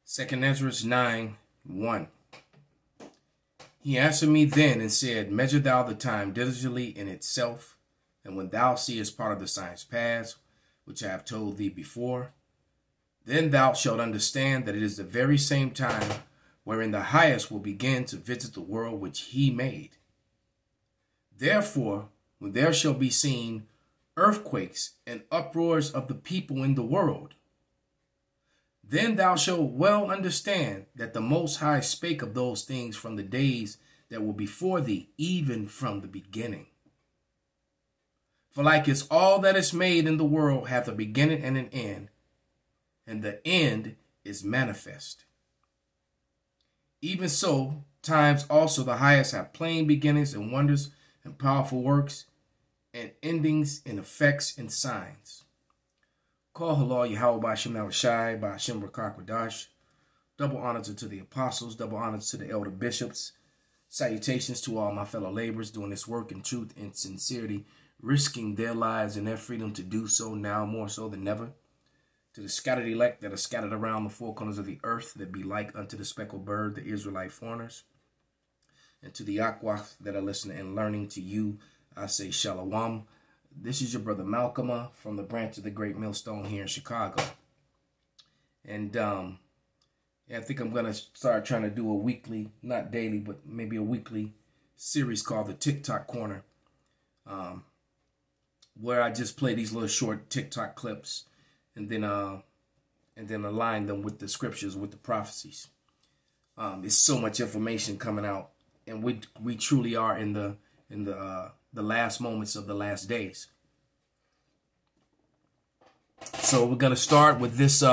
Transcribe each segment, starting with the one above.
2 Ezra 9:1. He answered me then and said, Measure thou the time diligently in itself, and when thou seest part of the signs pass, which I have told thee before, then thou shalt understand that it is the very same time wherein the highest will begin to visit the world which he made. Therefore, when there shall be seen earthquakes and uproars of the people in the world, then thou shalt well understand that the Most High spake of those things from the days that were before thee, even from the beginning. For like as all that is made in the world hath a beginning and an end, and the end is manifest. Even so, times also the highest have plain beginnings and wonders and powerful works, and endings and effects and signs. Call halal Yahweh Ba'Shem Nawashai Ba'Shem Rakakwadash. Double honors to the apostles, double honors to the elder bishops. Salutations to all my fellow laborers doing this work in truth and sincerity, risking their lives and their freedom to do so now more so than ever. To the scattered elect that are scattered around the four corners of the earth, that be like unto the speckled bird, the Israelite foreigners. And to the Akwach that are listening and learning, to you, I say Shalom. This is your brother Malcolm from the branch of the Great Millstone here in Chicago. And I think I'm going to start trying to do a weekly, not daily, but maybe a weekly series called the TikTok Corner, where I just play these little short TikTok clips and then align them with the scriptures, with the prophecies. There's so much information coming out, and we truly are in the last moments of the last days. So we're gonna start with this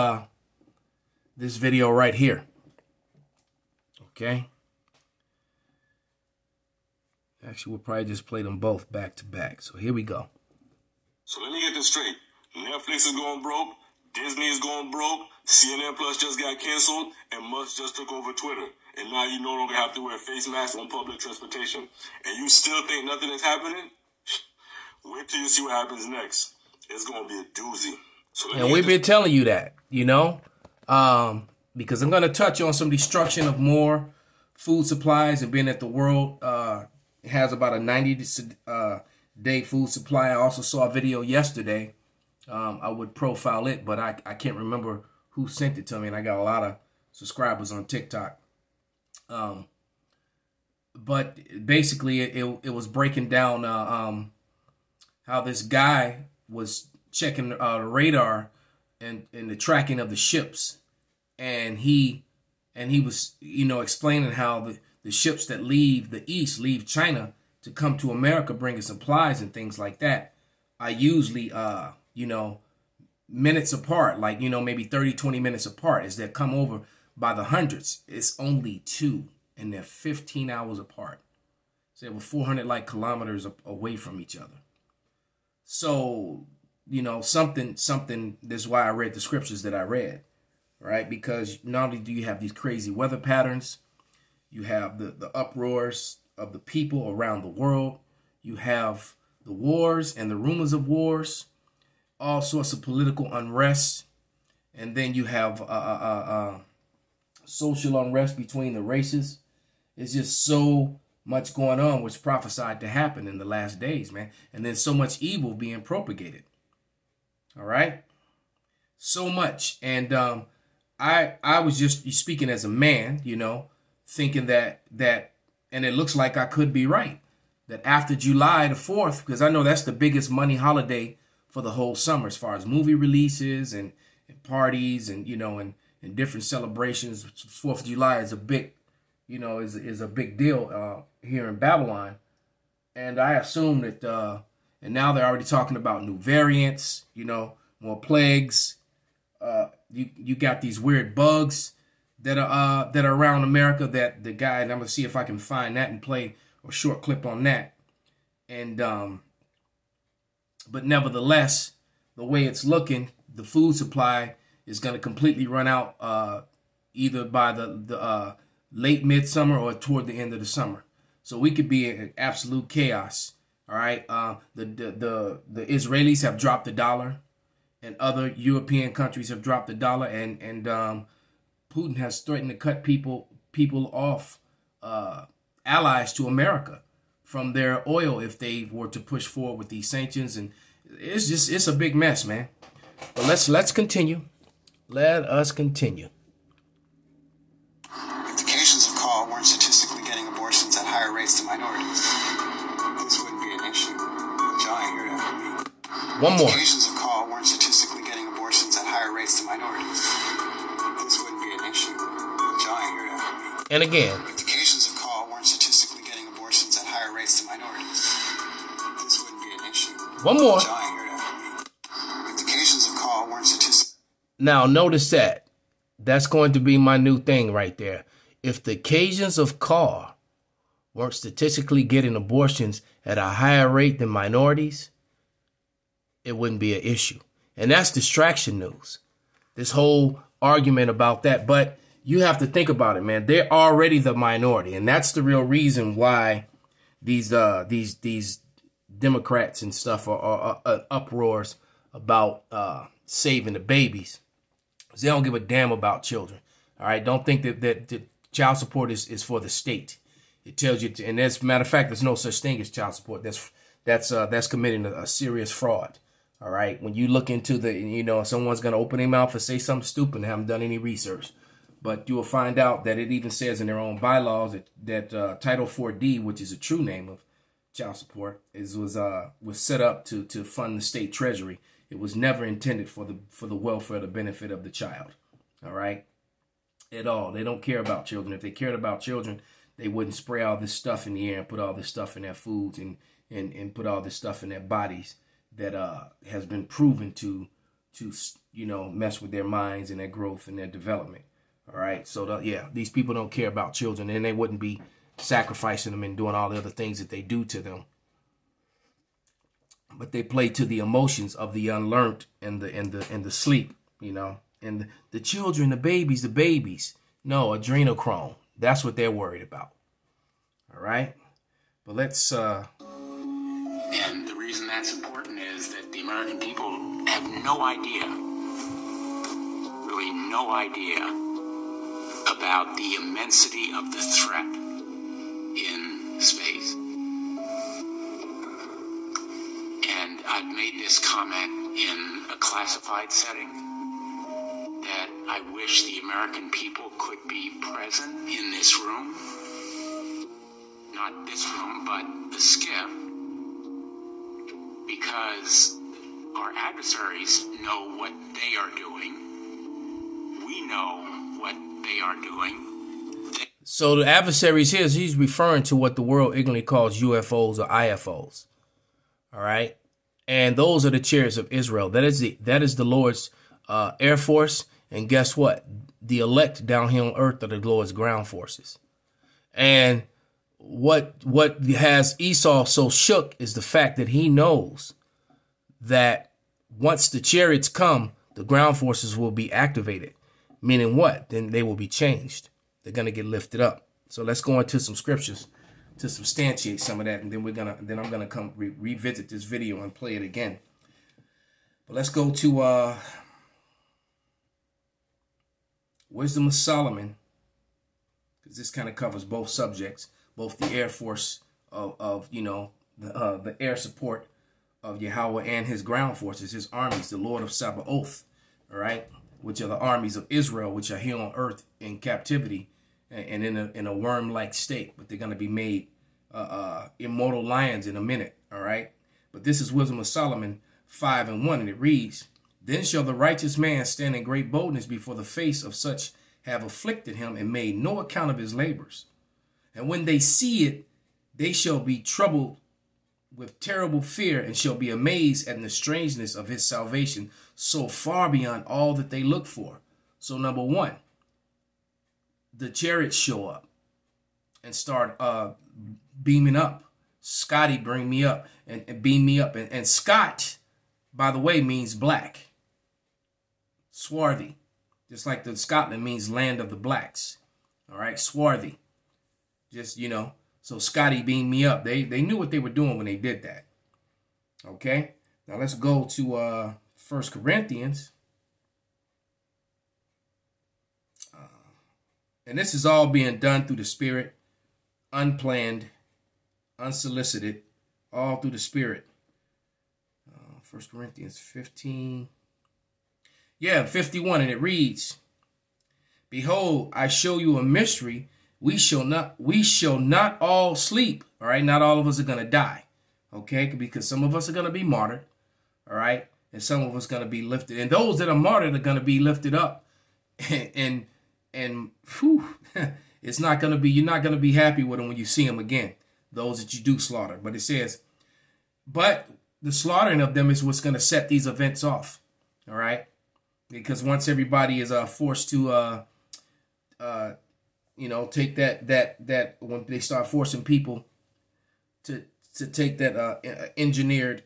this video right here. Okay. Actually, we'll probably just play them both back to back. So here we go. So let me get this straight. Netflix is going broke. Disney is going broke. CNN Plus just got canceled, and Musk just took over Twitter. And now you no longer have to wear face masks on public transportation. And you still think nothing is happening? Wait till you see what happens next. It's going to be a doozy. So and we've been telling you that, you know, because I'm going to touch on some destruction of more food supplies, and being that the world has about a 90-day food supply. I also saw a video yesterday. I would profile it, but I can't remember who sent it to me, and I got a lot of subscribers on TikTok. But basically, it was breaking down how this guy was checking the radar and the tracking of the ships, and he was, you know, explaining how the ships that leave the east, leave China to come to America, bringing supplies and things like that, are usually you know, minutes apart, like, you know, maybe 30-20 minutes apart. As they come over by the hundreds, it's only 2, and they're 15 hours apart. So they were 400 light kilometers away from each other. So, you know, something, that's why I read the scriptures that I read, right? Because not only do you have these crazy weather patterns, you have the uproars of the people around the world, you have the wars and the rumors of wars, all sorts of political unrest, and then you have social unrest between the races. It's just so much going on, which prophesied to happen in the last days, man. And then so much evil being propagated. All right, so much. And I was just speaking as a man, you know, thinking that, and it looks like I could be right, that after July the 4th, because I know that's the biggest money holiday for the whole summer, as far as movie releases and parties and, you know, and different celebrations. 4th of July is a big, you know, is a big deal here in Babylon. And I assume that, and now they're already talking about new variants, you know, more plagues. You got these weird bugs that are around America, that the guy, and I'm going to see if I can find that and play a short clip on that. And, but nevertheless, the way it's looking, the food supply is going to completely run out either by the late midsummer or toward the end of the summer. So we could be in absolute chaos. All right. The Israelis have dropped the dollar, and other European countries have dropped the dollar, and Putin has threatened to cut people off, allies to America, from their oil if they were to push forward with these sanctions. And it's a big mess, man. But let's continue. Let us continue. If the Cajuns of Call weren't statistically getting abortions at higher rates than minorities, this wouldn't be an issue. John, I hear that from me. One more. If the Cajuns of Call weren't statistically getting abortions at higher rates than minorities, this wouldn't be an issue. John, I hear that from me. And again. If the Cajuns of Call weren't statistically getting abortions at higher rates than minorities, this wouldn't be an issue. One more. John, I hear that from me. If the Cajuns of Call weren't statistically... Now, notice that. That's going to be my new thing right there. If the Cajuns of Call weren't statistically getting abortions at a higher rate than minorities, it wouldn't be an issue. And that's distraction news. This whole argument about that. But you have to think about it, man. They're already the minority. And that's the real reason why these Democrats and stuff are uproars about saving the babies. They don't give a damn about children. All right. Don't think that child support is for the state. It tells you, and as a matter of fact, there's no such thing as child support. That's committing a serious fraud. All right. When you look into someone's going to open their mouth and say something stupid and haven't done any research, but you will find out that it even says in their own bylaws that Title 4D, which is a true name of child support, was set up to fund the state treasury. It was never intended for the welfare, the benefit of the child. All right. At all. They don't care about children. If they cared about children, they wouldn't spray all this stuff in the air and put all this stuff in their foods and put all this stuff in their bodies that has been proven to mess with their minds and their growth and their development. All right. So, these people don't care about children, and they wouldn't be sacrificing them and doing all the other things that they do to them. But they play to the emotions of the unlearned and the sleep, and the children, the babies. No, adrenochrome. That's what they're worried about. All right. But let's. And the reason that's important is that the American people have no idea, really no idea, about the immensity of the threat in space. And I've made this comment in a classified setting that I wish the American people could be present in this room. Not this room, but the skiff. Because our adversaries know what they are doing. We know what they are doing. So the adversaries here, he's referring to what the world ignorantly calls UFOs or IFOs. All right. And those are the chariots of Israel. That is the Lord's air force. And guess what? The elect down here on earth are the Lord's ground forces. And what has Esau so shook is the fact that he knows that once the chariots come, the ground forces will be activated. Meaning what? Then they will be changed. They're going to get lifted up. So let's go into some scriptures to substantiate some of that, and then I'm gonna come revisit this video and play it again. But let's go to Wisdom of Solomon, because this kind of covers both subjects, both the Air Force of the air support of Yahweh and his ground forces, his armies, the Lord of Sabaoth, all right, which are the armies of Israel, which are here on earth in captivity and in a worm-like state, but they're going to be made immortal lions in a minute, all right? But this is Wisdom of Solomon 5:1, and it reads, Then shall the righteous man stand in great boldness before the face of such have afflicted him and made no account of his labors. And when they see it, they shall be troubled with terrible fear and shall be amazed at the strangeness of his salvation, so far beyond all that they look for. So number one, the chariots show up and start beaming up. Scotty, bring me up and beam me up. And Scott, by the way, means black. Swarthy. Just like the Scotland means land of the blacks. All right, swarthy. Just, so Scotty beamed me up. They knew what they were doing when they did that. Okay, now let's go to 1 Corinthians. And this is all being done through the Spirit, unplanned, unsolicited, all through the Spirit. 1 Corinthians 15. Yeah, 51, and it reads, behold, I show you a mystery. We shall not all sleep. All right, not all of us are going to die. Okay, because some of us are going to be martyred. All right, and some of us are going to be lifted. And those that are martyred are going to be lifted up. And whew, it's not going to be, you're not going to be happy with them when you see them again, those that you do slaughter. But it says, but the slaughtering of them is what's going to set these events off. All right, because once everybody is forced to take that when they start forcing people to take that engineered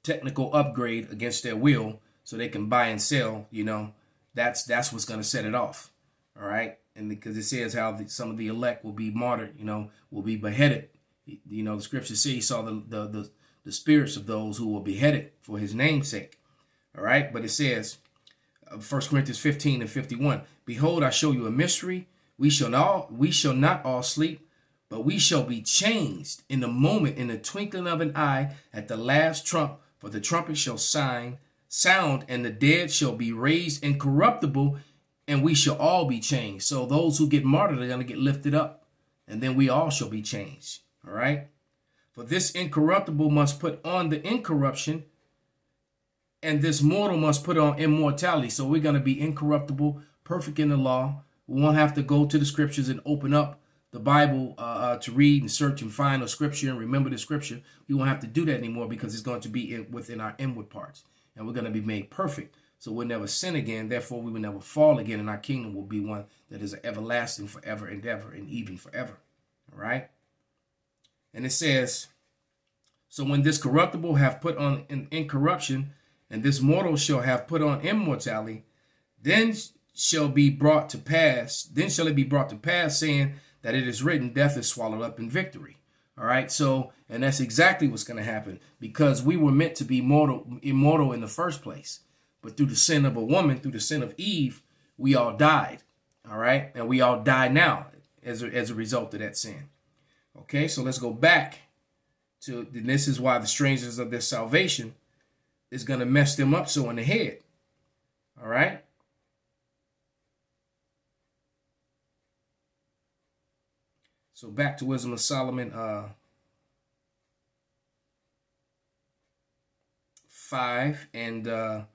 technical upgrade against their will so they can buy and sell, that's what's going to set it off. All right, and because it says how some of the elect will be martyred, will be beheaded. The scripture says he saw the spirits of those who were beheaded for his name's sake. All right, but it says 1 Corinthians 15 and 51, behold, I show you a mystery. We shall not all sleep, but we shall be changed in the moment, in the twinkling of an eye, at the last trump. For the trumpet shall sound, and the dead shall be raised incorruptible, and we shall all be changed. So those who get martyred are going to get lifted up, and then we all shall be changed. All right? For this incorruptible must put on the incorruption, and this mortal must put on immortality. So we're going to be incorruptible, perfect in the law. We won't have to go to the scriptures and open up the Bible to read and search and find a scripture and remember the scripture. We won't have to do that anymore because it's going to be within our inward parts. And we're going to be made perfect. So we'll never sin again. Therefore, we will never fall again. And our kingdom will be one that is everlasting forever and ever and even forever. All right? And it says, so when this corruptible have put on incorruption, and this mortal shall have put on immortality, then shall it be brought to pass, saying that it is written, death is swallowed up in victory. All right, so, and that's exactly what's going to happen, because we were meant to be immortal in the first place. But through the sin of a woman, through the sin of Eve, we all died. All right, and we all die now as a result of that sin. Okay, so let's go back to, this is why the strangers of their salvation is going to mess them up so in the head. All right. So back to Wisdom of Solomon 5, and I'm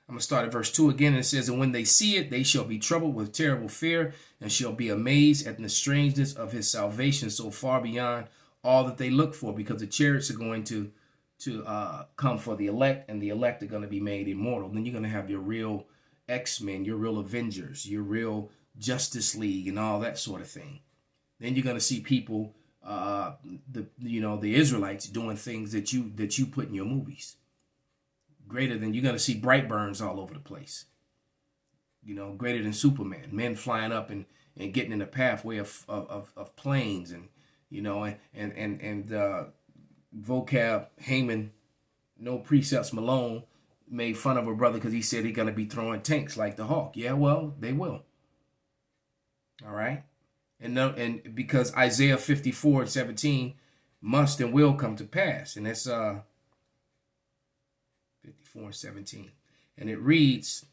going to start at verse 2 again. And it says, and when they see it, they shall be troubled with terrible fear, and shall be amazed at the strangeness of his salvation, so far beyond all that they look for, because the chariots are going to come for the elect, and the elect are going to be made immortal. Then you're going to have your real X-Men, your real Avengers, your real Justice League, and all that sort of thing. Then you're going to see people, the Israelites doing things that you put in your movies. Greater than, you're going to see Brightburns all over the place. Greater than Superman. Men flying up and getting in the pathway of planes, and Vocab Heyman, no precepts Malone, made fun of a brother because he said he's going to be throwing tanks like the Hawk. Yeah, well, they will. All right. And because Isaiah 54:17 must and will come to pass. And that's 54:17. And it reads,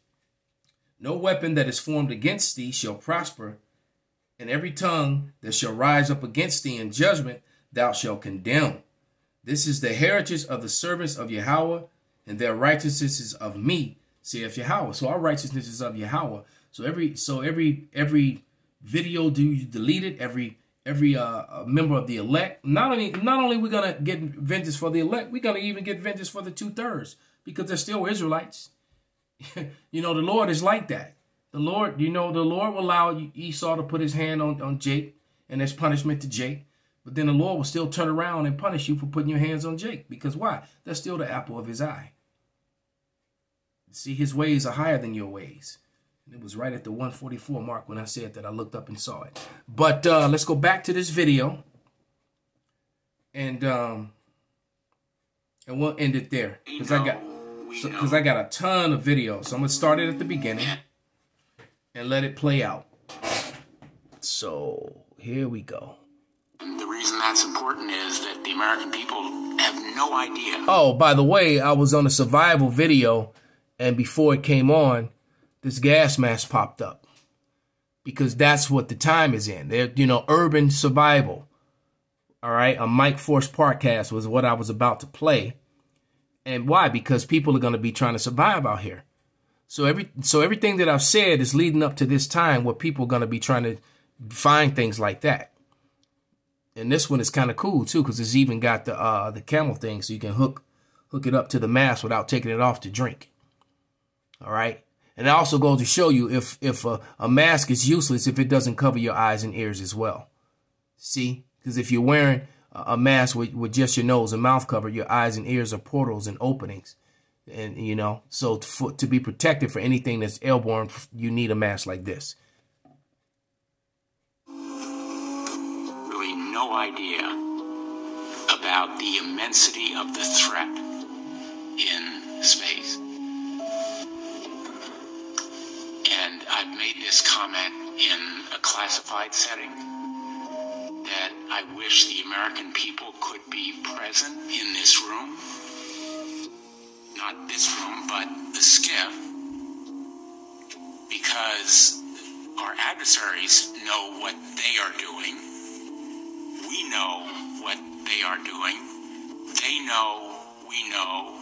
no weapon that is formed against thee shall prosper, and every tongue that shall rise up against thee in judgment thou shalt condemn. This is the heritage of the servants of Yahweh, and their righteousness is of me, saith Yahweh. So our righteousness is of Yahweh. So every video you deleted, every member of the elect. Not only we're gonna get vengeance for the elect, we're gonna even get vengeance for the 2/3, because they're still Israelites. The Lord is like that. The Lord will allow Esau to put his hand on Jake, and there's punishment to Jake. But then the Lord will still turn around and punish you for putting your hands on Jake. Because why? That's still the apple of his eye. See, his ways are higher than your ways. And it was right at the 144 mark when I said that. I looked up and saw it. But let's go back to this video. And we'll end it there. Because I got a ton of videos. So I'm going to start it at the beginning and let it play out. So here we go. And the reason that's important is that the American people have no idea. Oh, by the way, I was on a survival video, and before it came on, this gas mask popped up. Because that's what the time is in. They're, urban survival. All right, a Mike Force podcast was what I was about to play. And why? Because people are going to be trying to survive out here. So everything that I've said is leading up to this time where people are going to be trying to find things like that. And this one is kind of cool too, because it's even got the camel thing, so you can hook it up to the mask without taking it off to drink. All right, and it also goes to show you if a mask is useless if it doesn't cover your eyes and ears as well. See, because if you're wearing a mask with just your nose and mouth covered, your eyes and ears are portals and openings, and so to be protected for anything that's airborne, you need a mask like this. No idea about the immensity of the threat in space. And I've made this comment in a classified setting that I wish the American people could be present in this room. Not this room, but the skiff. Because our adversaries know what they are doing. We know what they are doing. They know we know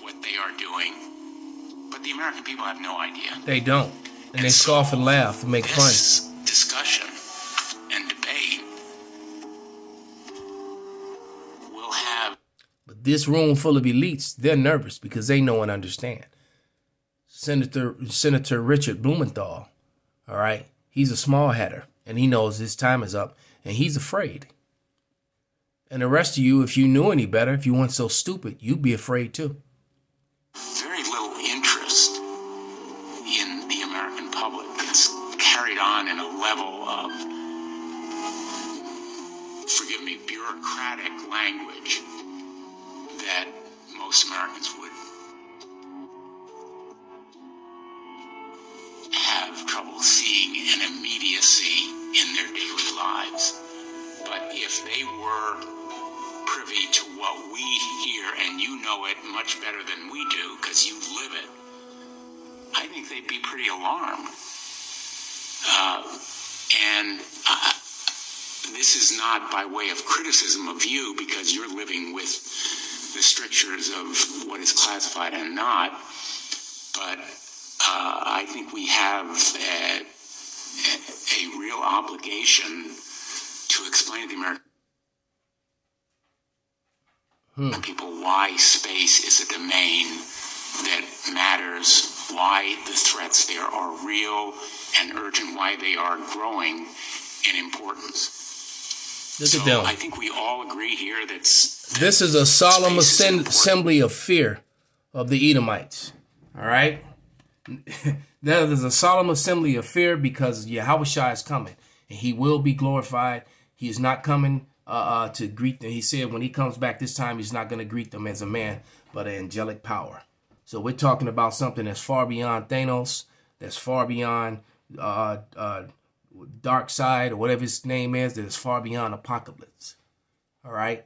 what they are doing. But the American people have no idea. They don't. And they scoff and laugh and make fun. This discussion and debate will have... But this room full of elites, they're nervous because they know and understand. Senator Richard Blumenthal, all right, he's a small hatter, and he knows his time is up, and he's afraid. And the rest of you, if you knew any better, if you weren't so stupid, you'd be afraid too. Very little interest in the American public that's carried on in a level of, forgive me, bureaucratic language that most Americans would have trouble seeing an immediacy in their daily lives. But if they were privy to what we hear, and you know it much better than we do because you live it, I think they'd be pretty alarmed. This is not by way of criticism of you because you're living with the strictures of what is classified and not, but I think we have a real obligation to explain to the American people why space is a domain that matters, why the threats there are real and urgent, why they are growing in importance. Look at them. I think we all agree here that this is a solemn assembly of fear of the Edomites. All right? There's a solemn assembly of fear because Yahushua is coming, and he will be glorified. He is not coming to greet them. He said when he comes back this time, he's not going to greet them as a man, but an angelic power. So we're talking about something that's far beyond Thanos, that's far beyond Dark Side or whatever his name is, that is far beyond Apocalypse. All right?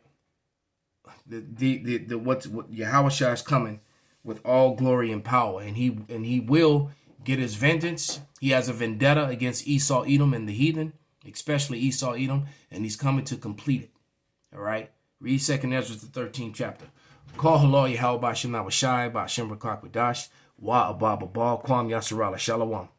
What Yahushua is coming with all glory and power, and he will get his vengeance. He has a vendetta against Esau, Edom, and the heathen, especially Esau, Edom, and he's coming to complete it. All right? Read 2nd Ezra, the 13th chapter. Call halal Yahweh Ba'Shem Nawashai Ba'Shem Rakak Wadash Wa Abba Babal Kwam Yasarala Shalom.